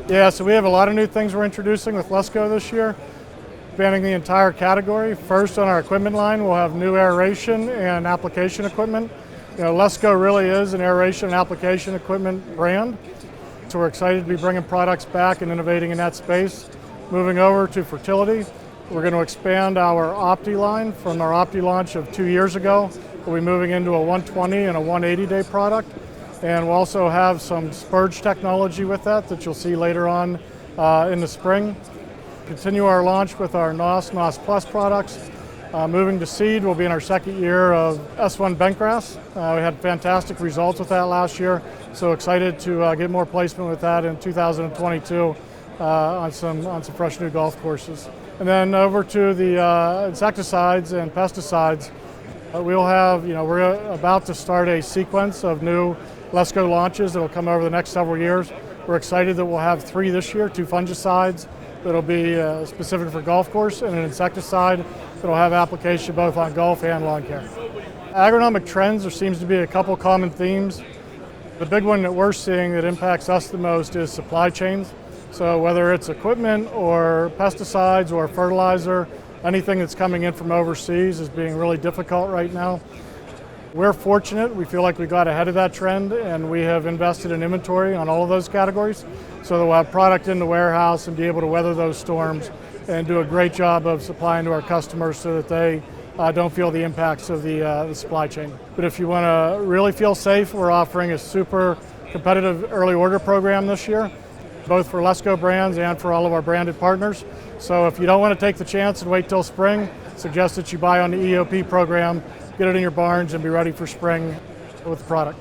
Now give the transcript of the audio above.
Yeah, so we have a lot of new things we're introducing with LESCO this year, spanning the entire category. First, on our equipment line, we'll have new aeration and application equipment. LESCO really is an aeration and application equipment brand, so we're excited to be bringing products back and innovating in that space. Moving over to fertility, we're going to expand our Opti line from our Opti launch of 2 years ago. We'll be moving into a 120 and a 180-day product. And we'll also have some spurge technology with that you'll see later on in the spring. Continue our launch with our NOS Plus products. Moving to seed, we'll be in our second year of SiteOne bentgrass. We had fantastic results with that last year, so excited to get more placement with that in 2022 on some fresh new golf courses. And then over to the insecticides and pesticides. We'll have, we're about to start a sequence of new LESCO launches that will come over the next several years. We're excited that we'll have 3 this year, 2 fungicides that'll be specific for golf course, and an insecticide that'll have application both on golf and lawn care. Agronomic trends, there seems to be a couple common themes. The big one that we're seeing that impacts us the most is supply chains. So whether it's equipment or pesticides or fertilizer, anything that's coming in from overseas is being really difficult right now. We're fortunate, we feel like we got ahead of that trend, and we have invested in inventory on all of those categories so that we'll have product in the warehouse and be able to weather those storms and do a great job of supplying to our customers so that they don't feel the impacts of the supply chain. But if you want to really feel safe, we're offering a super competitive early order program this year, both for LESCO brands and for all of our branded partners. So if you don't want to take the chance and wait till spring, suggest that you buy on the EOP program, get it in your barns, and be ready for spring with the product.